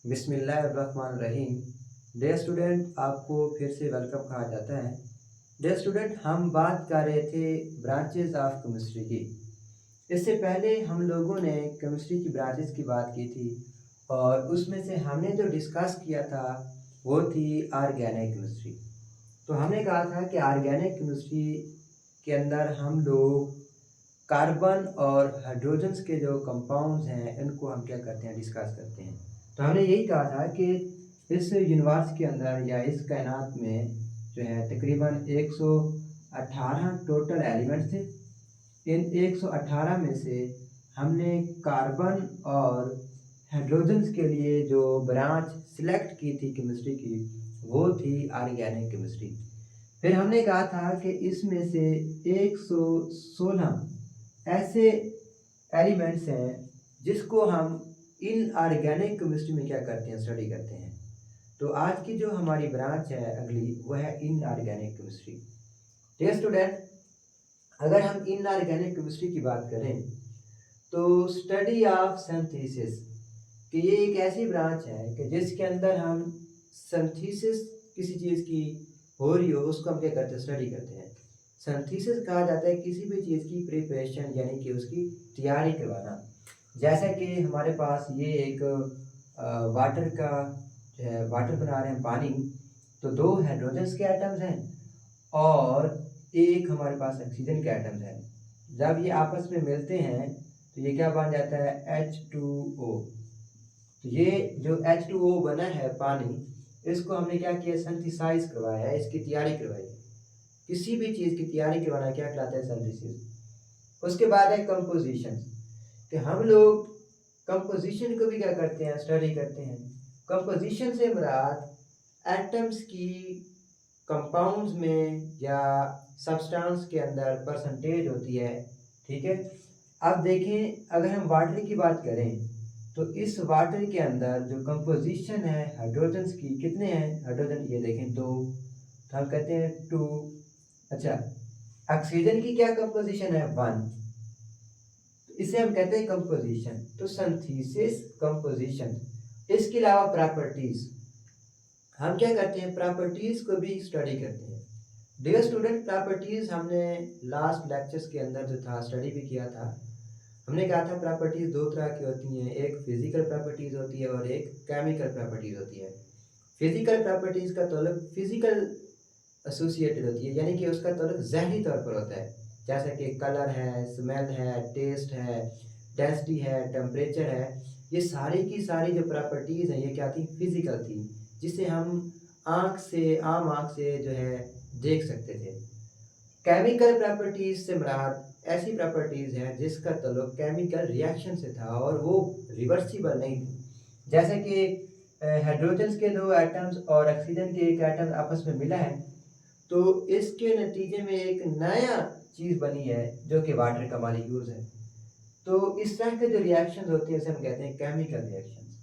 बिस्मिल्लाहिर्रहमानिर्रहीम। Dear student, आपको फिर से वेलकम कहा जाता है। डियर स्टूडेंट, हम बात कर रहे थे ब्रांचेस ऑफ केमिस्ट्री की। इससे पहले हम लोगों ने केमिस्ट्री की ब्रांचेस की बात की थी और उसमें से हमने जो डिस्कस किया था वो थी ऑर्गेनिक केमिस्ट्री। तो हमने कहा था कि ऑर्गेनिक केमिस्ट्री के अंदर हम लोग कार्बन और हाइड्रोजन्स के जो कंपाउंड्स हैं इनको हम क्या करते हैं, डिस्कस करते हैं। तो हमने यही कहा था कि इस यूनिवर्स के अंदर या इस कायनात में जो है तकरीबन 118 टोटल एलिमेंट्स थे। इन 118 में से हमने कार्बन और हाइड्रोजन्स के लिए जो ब्रांच सिलेक्ट की थी केमिस्ट्री की वो थी ऑर्गेनिक केमिस्ट्री। फिर हमने कहा था कि इसमें से 116 ऐसे एलिमेंट्स हैं जिसको हम इनऑर्गेनिक केमिस्ट्री में क्या करते हैं, स्टडी करते हैं। तो आज की जो हमारी ब्रांच है अगली वो है इनऑर्गेनिक केमिस्ट्री। डियर स्टूडेंट, अगर हम इनऑर्गेनिक केमिस्ट्री की बात करें तो स्टडी ऑफ सिंथेसिस कि ये एक ऐसी ब्रांच है कि जिसके अंदर हम सिंथेसिस किसी चीज़ की हो रही हो उसको हम क्या करते हैं, स्टडी करते हैं। सिंथेसिस कहा जाता है किसी भी चीज़ की प्रिपरेशन यानी कि उसकी तैयारी करवाना। जैसा कि हमारे पास ये एक वाटर का जो है वाटर बना रहे हैं पानी, तो 2 हाइड्रोजन्स के एटम्स हैं और एक हमारे पास ऑक्सीजन के एटम्स हैं। जब ये आपस में मिलते हैं तो ये क्या बन जाता है, H2O। तो ये जो H2O बना है पानी, इसको हमने क्या किया, सिंथेसाइज करवाया है, इसकी तैयारी करवाई है। किसी भी चीज़ की तैयारी करवाना क्या कहलाता है, सिंथेसिस। उसके बाद है कंपोजिशन कि हम लोग कंपोजिशन को भी क्या करते हैं, स्टडी करते हैं। कंपोजिशन से मुराद एटम्स की कंपाउंड्स में या सब्सटेंस के अंदर परसेंटेज होती है, ठीक है। अब देखें, अगर हम वाटर की बात करें तो इस वाटर के अंदर जो कंपोजिशन है हाइड्रोजन्स की, कितने हैं हाइड्रोजन, ये देखें 2, तो हम कहते हैं 2। अच्छा, ऑक्सीजन की क्या कंपोजिशन है, 1, इसे हम कहते हैं कंपोजिशन। तो सिंथेसिस, कंपोजिशन, इसके अलावा प्रॉपर्टीज, हम क्या करते हैं, प्रॉपर्टीज को भी स्टडी करते हैं। डियर स्टूडेंट, प्रॉपर्टीज हमने लास्ट लेक्चर्स के अंदर जो था स्टडी भी किया था। हमने कहा था प्रॉपर्टीज 2 तरह की होती हैं, एक फिजिकल प्रॉपर्टीज होती है और एक केमिकल प्रॉपर्टीज होती है। फिजिकल प्रॉपर्टीज का ताल्लुक फिजिकल एसोसिएटेड होती है, यानी कि उसका ताल्लुक ज़हनी तौर पर होता है, जैसे कि कलर है, स्मेल है, टेस्ट है, डेंसिटी है, टेम्परेचर है। ये सारी की सारी जो प्रॉपर्टीज़ हैं ये क्या थी, फिजिकल थी, जिसे हम आँख से, आम आँख से जो है देख सकते थे। केमिकल प्रॉपर्टीज़ से मुराद ऐसी प्रॉपर्टीज़ हैं जिसका ताल्लुक केमिकल रिएक्शन से था और वो रिवर्सिबल नहीं थी। जैसे कि हाइड्रोजन्स के 2 एटम्स और ऑक्सीजन के 1 एटम आपस में मिला है, तो इसके नतीजे में एक नया चीज़ बनी है जो कि वाटर का मॉलिक्यूल्स है। तो इस तरह के जो रिएक्शंस होती हैं उसे हम कहते हैं केमिकल रिएक्शंस।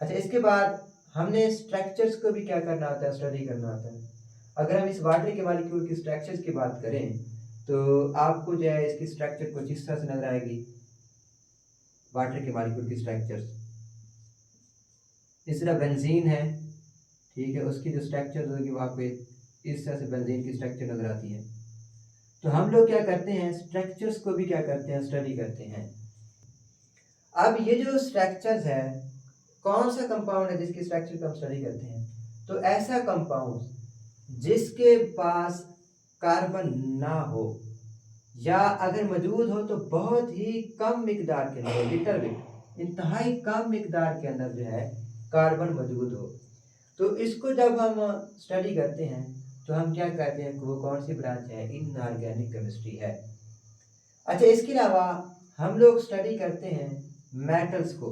अच्छा, इसके बाद हमने स्ट्रक्चर्स को भी क्या करना होता है, स्टडी करना होता है। अगर हम इस वाटर के मॉलिक्यूल की स्ट्रक्चर्स की बात करें तो आपको जो है इसकी स्ट्रक्चर कुछ इस तरह से नजर आएगी। वाटर के मॉलिक्यूल की स्ट्रक्चर्स इस तरह बेंजीन है, ठीक है, उसकी जो स्ट्रक्चर होगी वहाँ पे इस तरह से बेंजीन की स्ट्रक्चर नजर आती है। तो हम लोग क्या करते हैं, स्ट्रक्चर्स को भी क्या करते हैं, स्टडी करते हैं। अब ये जो स्ट्रक्चर्स है, कौन सा कंपाउंड है जिसकी स्ट्रक्चर को हम स्टडी करते हैं, तो ऐसा कंपाउंड जिसके पास कार्बन ना हो या अगर मौजूद हो तो बहुत ही कम मिकदार के अंदर, लिटिल बिट, इंतहाई कम मिकदार के अंदर जो है कार्बन मौजूद हो, तो इसको जब हम स्टडी करते हैं तो हम क्या कहते हैं कि वो कौन सी ब्रांच है, इनऑर्गेनिक केमिस्ट्री है। अच्छा, इसके अलावा हम लोग स्टडी करते हैं मेटल्स को,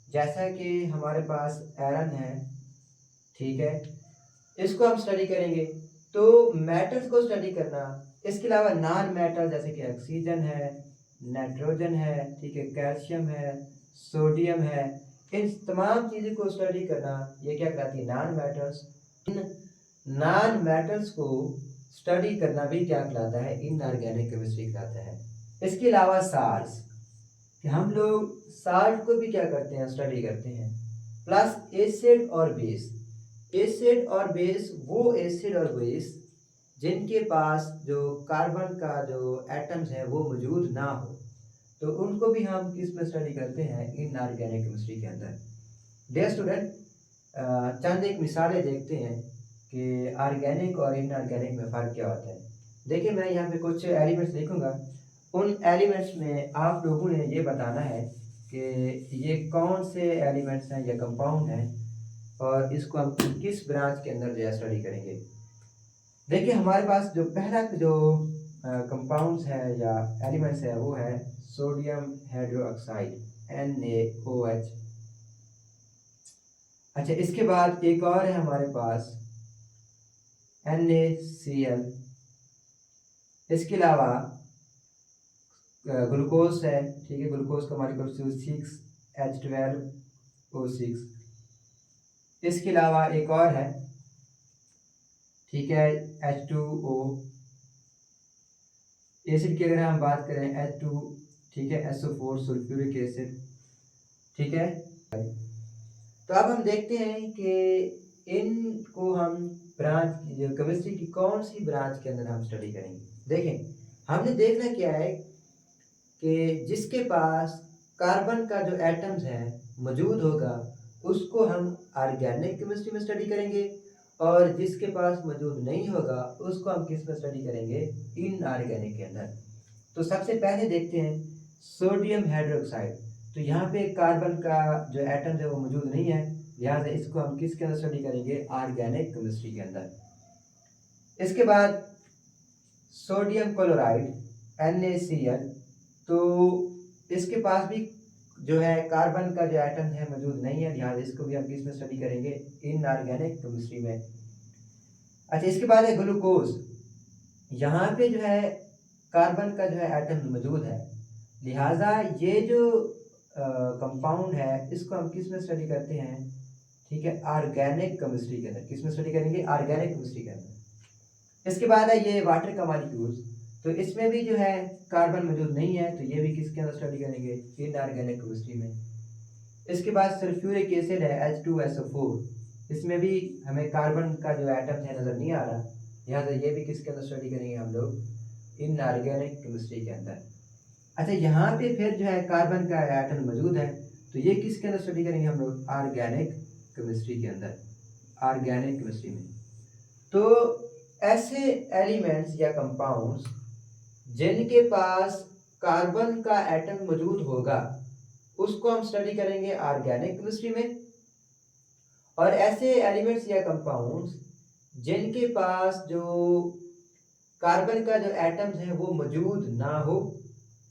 जैसा कि हमारे पास आयरन है, ठीक है, इसको हम स्टडी करेंगे। तो मेटल्स को स्टडी करना, इसके अलावा नॉन मेटल जैसे कि ऑक्सीजन है, नाइट्रोजन है, ठीक है, कैल्शियम है, सोडियम है, इन तमाम चीज़ों को स्टडी करना ये क्या कहलाती है, non metals. In non metals को स्टडी करना भी क्या कहलाता है, इनऑर्गेनिक केमिस्ट्री कहलाता है। इसके अलावा साल्ट्स, कि हम लोग साल्ट को भी क्या करते हैं, स्टडी करते हैं। प्लस एसिड और बेस। एसिड और बेस वो एसिड और बेस जिनके पास जो कार्बन का जो एटम्स है वो मौजूद ना हो, तो उनको भी हम किस में स्टडी करते हैं, इनऑर्गेनिक केमिस्ट्री के अंदर। डियर स्टूडेंट, चंद एक मिसालें देखते हैं कि ऑर्गेनिक और इनऑर्गेनिक में फ़र्क क्या होता है। देखिए, मैं यहाँ पे कुछ एलिमेंट्स लिखूंगा, उन एलिमेंट्स में आप लोगों ने ये बताना है कि ये कौन से एलिमेंट्स हैं या कंपाउंड हैं और इसको हम किस ब्रांच के अंदर जो है स्टडी करेंगे। देखिए, हमारे पास जो पहला जो कंपाउंड्स है या एलिमेंट्स है वो है सोडियम हाइड्रोक्साइड NaOH। अच्छा, इसके बाद एक और है हमारे पास NaCl। इसके अलावा ग्लूकोज है, ठीक है, ग्लूकोज का मॉलिक्यूल 6H12O6। इसके अलावा एक और है, ठीक है, H2O। एसिड की अगर हम बात करें H2, ठीक है, SO4 सल्फ्यूरिक एसिड, ठीक है। तो अब हम देखते हैं कि इनको हम ब्रांच जो केमिस्ट्री की कौन सी ब्रांच के अंदर हम स्टडी करेंगे। देखें, हमने देखना क्या है कि जिसके पास कार्बन का जो एटम्स है मौजूद होगा उसको हम ऑर्गेनिक केमिस्ट्री में स्टडी करेंगे, और जिसके पास मौजूद नहीं होगा उसको हम किस में स्टडी करेंगे, इनऑर्गेनिक के अंदर। तो सबसे पहले देखते हैं सोडियम हाइड्रोक्साइड। तो यहाँ पे कार्बन का जो एटम है वो मौजूद नहीं है, लिहाजा इसको हम किसके अंदर स्टडी करेंगे, ऑर्गेनिक केमिस्ट्री के अंदर। इसके बाद सोडियम क्लोराइड NaCl। तो इसके पास भी जो है कार्बन का जो एटम है मौजूद नहीं है, लिहाजा इसको भी हम किस में स्टडी करेंगे, इनऑर्गेनिक केमिस्ट्री में। अच्छा, इसके बाद है ग्लूकोज। यहाँ पे जो है कार्बन का जो है एटम मौजूद है, लिहाजा ये जो कंपाउंड है इसको हम किस में स्टडी करते हैं, ठीक है, ऑर्गेनिक केमिस्ट्री के अंदर। किस में स्टडी करेंगे, ऑर्गेनिक केमिस्ट्री के अंदर। इसके बाद है ये वाटर का मॉलिक्यूल। तो इसमें भी जो है कार्बन मौजूद नहीं है, तो ये भी किसके अंदर स्टडी करेंगे, इनऑर्गेनिक केमिस्ट्री में। इसके बाद सल्फ्यूरिक एसिड है H2SO4। इसमें भी हमें कार्बन का जो एटम है नज़र नहीं आ रहा, लिहाजा ये भी किसके अंदर स्टडी करेंगे हम लोग, इनऑर्गेनिक केमिस्ट्री के अंदर। अच्छा, यहाँ पे फिर जो है कार्बन का एटम मौजूद है, तो ये किसके अंदर स्टडी करेंगे हम लोग, ऑर्गेनिक केमिस्ट्री के अंदर, ऑर्गेनिक केमिस्ट्री में। तो ऐसे एलिमेंट्स या कंपाउंड्स जिनके पास कार्बन का एटम मौजूद होगा उसको हम स्टडी करेंगे ऑर्गेनिक केमिस्ट्री में, और ऐसे एलिमेंट्स या कंपाउंड्स जिनके पास जो कार्बन का जो एटम्स है वो मौजूद ना हो,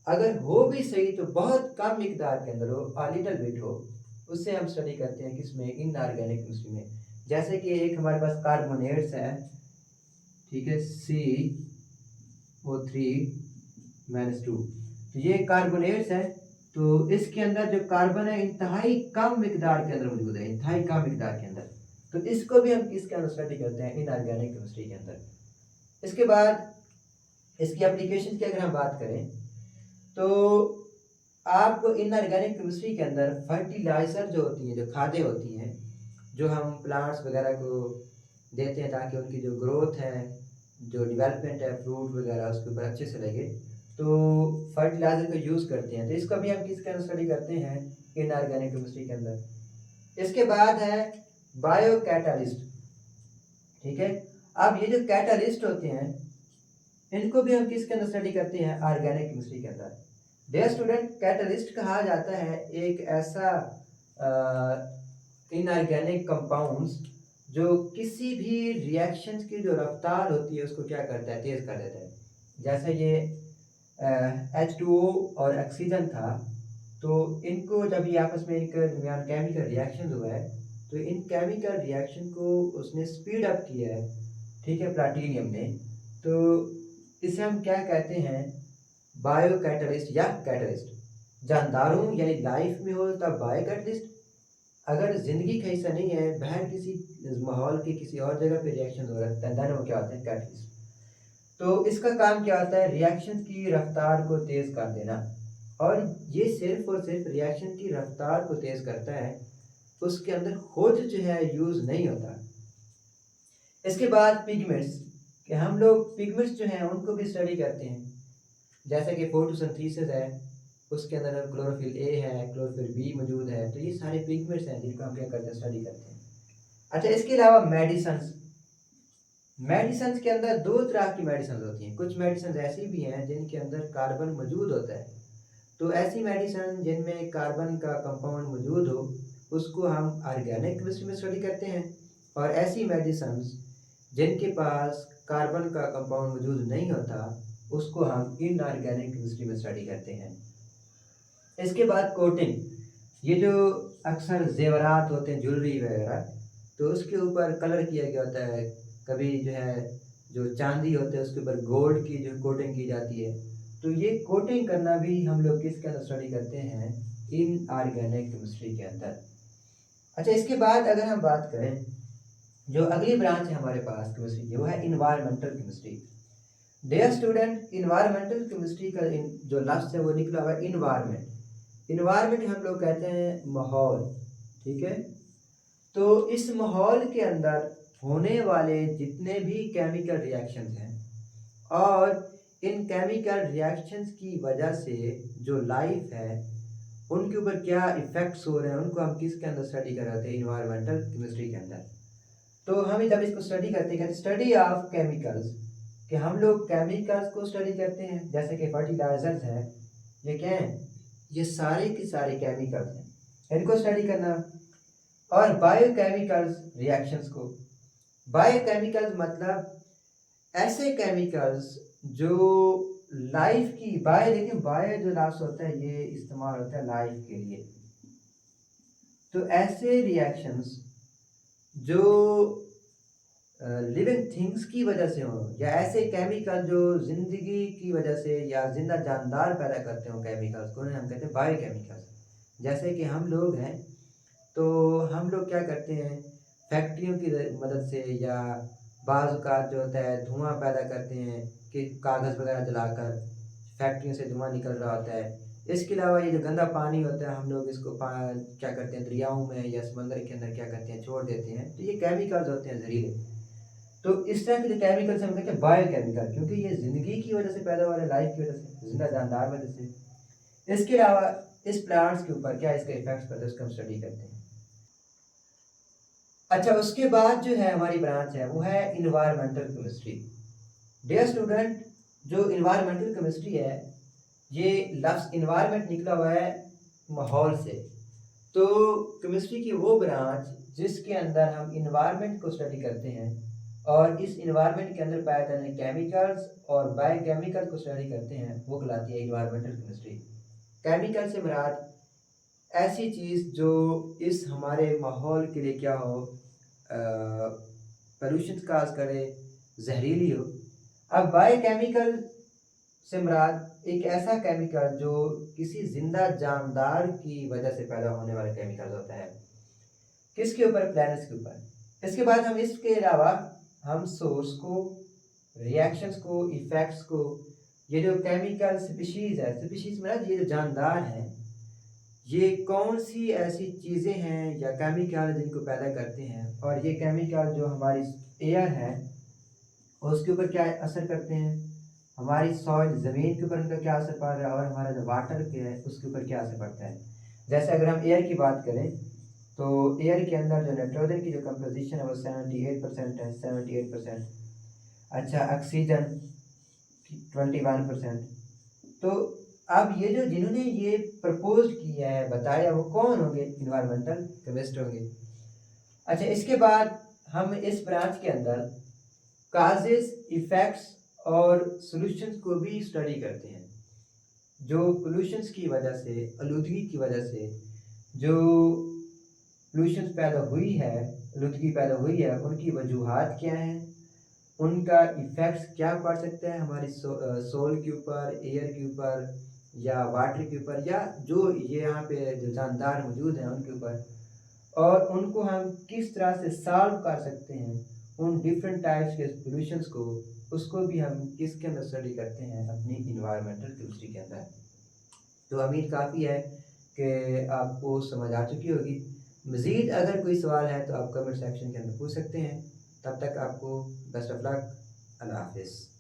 अगर हो भी सही तो बहुत कम मिकदार के अंदर हो, लिटिल बिट हो, उससे हम स्टडी करते हैं किसमें, इनऑर्गेनिक केमिस्ट्री में। जैसे कि एक हमारे पास कार्बोनेट्स है, ठीक है, CO3-2। तो ये कार्बोनेट्स है, तो इसके अंदर जो कार्बन है इंतहाई कम मिकदार के अंदर मौजूद है, इंतहाई कम मिकदार के अंदर। तो इसको भी हम किसके अंदर स्टडी करते हैं, इनऑर्गेनिक केमिस्ट्री के अंदर। इसके बाद इसकी एप्लीकेशन की अगर हम बात करें तो आपको इनऑर्गेनिक केमिस्ट्री के अंदर फर्टिलाइज़र जो होती हैं, जो खादें होती हैं, जो हम प्लांट्स वगैरह को देते हैं ताकि उनकी जो ग्रोथ है, जो डेवलपमेंट है फ्रूट वगैरह उसके ऊपर अच्छे से लगे, तो फर्टिलाइज़र का यूज़ करते हैं। तो इसको भी हम किसके अंदर स्टडी करते हैं, इनऑर्गेनिक केमिस्ट्री के अंदर। इसके बाद है बायो कैटालिस्ट, ठीक है। अब ये जो कैटालिस्ट होते हैं इनको भी हम किसके अंदर स्टडी करते हैं, ऑर्गेनिक केमिस्ट्री के अंदर। डियर स्टूडेंट, कैटालिस्ट कहा जाता है एक ऐसा इनऑर्गेनिक कंपाउंड्स जो किसी भी रिएक्शन की जो रफ्तार होती है उसको क्या करता है, तेज़ कर देता है। जैसे ये H2O और ऑक्सीजन था, तो इनको जब ये आपस में इनके दरमियान केमिकल रिएक्शन हुआ है, तो इन केमिकल रिएक्शन को उसने स्पीड अप किया है, ठीक है, प्लाटिनियम ने। तो इसे हम क्या कहते हैं, बायो कैटलिस्ट या कैटलिस्ट। जानदार हूँ यानी लाइफ में हो तब बायो कैटलिस्ट, अगर ज़िंदगी का हिस्सा नहीं है, बाहर किसी माहौल के किसी और जगह पे रिएक्शन हो रहा है, देन वो क्या होते हैं, कैटलिस्ट। तो इसका काम क्या होता है, रिएक्शन की रफ्तार को तेज़ कर देना, और ये सिर्फ और सिर्फ रिएक्शन की रफ्तार को तेज़ करता है, उसके अंदर खुद जो है यूज़ नहीं होता। इसके बाद पिगमेंट्स, कि हम लोग पिगमेंट्स जो हैं उनको भी स्टडी करते हैं, जैसे कि फोटोसिंथेसिस है, उसके अंदर क्लोरोफिल ए है, क्लोरोफिल बी मौजूद है, तो ये सारे पिगमेंट्स हैं जिनको हम क्या करते हैं, स्टडी करते हैं। अच्छा, इसके अलावा मेडिसिन्स, मेडिसिन्स के अंदर दो तरह की मेडिसिन होती हैं। कुछ मेडिसिन ऐसी भी हैं जिनके अंदर कार्बन मौजूद होता है, तो ऐसी मेडिसिन जिनमें कार्बन का कंपाउंड मौजूद हो उसको हम ऑर्गेनिक केमिस्ट्री में स्टडी करते हैं, और ऐसी मेडिसिन जिनके पास कार्बन का कंपाउंड मौजूद नहीं होता उसको हम इनऑर्गेनिक केमिस्ट्री में स्टडी करते हैं। इसके बाद कोटिंग, ये जो अक्सर जेवरात होते हैं, ज्वेलरी वगैरह, तो उसके ऊपर कलर किया गया होता है। कभी जो है जो चांदी होते हैं उसके ऊपर गोल्ड की जो कोटिंग की जाती है, तो ये कोटिंग करना भी हम लोग किसके अंदर स्टडी करते हैं, इनऑर्गेनिक केमिस्ट्री के अंदर। अच्छा, इसके बाद अगर हम बात करें, जो अगली ब्रांच है हमारे पास केमिस्ट्री की, वो है environmental chemistry. Dear student, environmental chemistry का जो लफ्ज़ है वो निकला हुआ है इन्वायरमेंट। इन्वायरमेंट हम लोग कहते हैं माहौल, ठीक है। तो इस माहौल के अंदर होने वाले जितने भी केमिकल रिएक्शंस हैं, और इन केमिकल रिएक्शंस की वजह से जो लाइफ है उनके ऊपर क्या इफ़ेक्ट्स हो रहे हैं, उनको हम किसके अंदर स्टडी कर रहे थे, इन्वायरमेंटल केमिस्ट्री के अंदर। तो हम जब इसको स्टडी करते हैं, स्टडी ऑफ केमिकल्स, कि हम लोग केमिकल्स को स्टडी करते हैं, जैसे कि फर्टिलाइजर्स हैं, ये क्या हैं, ये सारे के सारे केमिकल्स हैं, इनको स्टडी करना। और बायोकेमिकल्स रिएक्शंस को, बायोकेमिकल्स मतलब ऐसे केमिकल्स जो लाइफ की, बायो देखिए, बायो जो लफ्ज़ होता है ये इस्तेमाल होता है लाइफ के लिए, तो ऐसे रिएक्शंस जो लिविंग थिंग्स की वजह से हो, या ऐसे केमिकल जो ज़िंदगी की वजह से या जिंदा जानदार पैदा करते हो केमिकल्स को, हम कहते हैं बायोकेमिकल्स। जैसे कि हम लोग हैं, तो हम लोग क्या करते हैं, फैक्ट्रियों की मदद से या बाज़ औक़ात जो होता है धुआं पैदा करते हैं, कि कागज़ वगैरह जलाकर फैक्ट्रियों से धुआं निकल रहा होता है। इसके अलावा ये जो गंदा पानी होता है, हम लोग इसको क्या करते हैं, दरियाओं में या समंदर के अंदर क्या करते हैं, छोड़ देते हैं, तो ये केमिकल्स होते हैं जहरीले। तो इस तरह के जो केमिकल्स हम कहते हैं बायोकेमिकल, क्योंकि ये ज़िंदगी की वजह से पैदा हो रहे हैं, लाइफ की वजह से, जिंदा जानदार वजह से। इसके अलावा इस प्लांट्स के ऊपर क्या इसका इफेक्ट्स पड़ता है, उसको हम स्टडी करते हैं। अच्छा, उसके बाद जो है हमारी ब्रांच है वो है इन्वायरमेंटल केमिस्ट्री। डियर स्टूडेंट, जो इन्वायरमेंटल केमिस्ट्री है, ये लफ्ज़ इन्वायरमेंट निकला हुआ है माहौल से। तो केमिस्ट्री की वो ब्रांच जिसके अंदर हम इन्वायरमेंट को स्टडी करते हैं, और इस इन्वायरमेंट के अंदर पाए जाने केमिकल्स और बायोकेमिकल को स्टडी करते हैं, वो कहलाती है इन्वायरमेंटल केमिस्ट्री। केमिकल से मुराद ऐसी चीज़ जो इस हमारे माहौल के लिए क्या हो, पोल्यूशन काज करे, जहरीली हो। अब बायोकेमिकल से मुराद एक ऐसा केमिकल जो किसी जिंदा जानदार की वजह से पैदा होने वाला केमिकल होता है, किसके ऊपर, प्लैनेट्स के ऊपर। इसके बाद हम इसके अलावा हम सोर्स को, रिएक्शंस को, इफ़ेक्ट्स को, ये जो केमिकल स्पीशीज़ है, स्पीशीज़ में ये जो जानदार हैं, ये कौन सी ऐसी चीज़ें हैं या केमिकल जिनको पैदा करते हैं, और ये केमिकल जो हमारी एयर है उसके ऊपर क्या असर करते हैं, हमारी सॉइल ज़मीन के ऊपर उनका क्या असर पड़ रहा है, और हमारा जो वाटर के है उसके ऊपर क्या असर पड़ता है। जैसे अगर हम एयर की बात करें, तो एयर के अंदर जो नाइट्रोजन की जो कंपोजिशन है वो 78% है, 78%। अच्छा, ऑक्सीजन 21%। तो अब ये जो जिन्होंने ये प्रपोज किया है, बताया, वो कौन होंगे, इन्वायरमेंटल केमिस्ट होंगे। अच्छा, इसके बाद हम इस ब्रांच के अंदर काजेस, इफ़ेक्ट्स और सॉल्यूशंस को भी स्टडी करते हैं। जो पोल्यूशंस की वजह से, आलूदगी की वजह से जो पोल्यूशन पैदा हुई है, आलूदगी पैदा हुई है, उनकी वजूहात क्या हैं, उनका इफ़ेक्ट्स क्या पड़ सकता है हमारी सोल के ऊपर, एयर के ऊपर, या वाटर के ऊपर, या जो ये यहाँ पे जो जानदार मौजूद हैं उनके ऊपर, और उनको हम किस तरह से सॉल्व कर सकते हैं, उन डिफरेंट टाइप्स के सॉल्यूशंस को, उसको भी हम किसके अंदर स्टडी करते हैं, अपनी इन्वायरमेंटल केमिस्ट्री के अंदर। तो उम्मीद काफ़ी है कि आपको समझ आ चुकी होगी। मज़ीद अगर कोई सवाल है तो आप कमेंट सेक्शन के अंदर पूछ सकते हैं। तब तक आपको बेस्ट ऑफ लक। अल्लाह हाफ़िज़।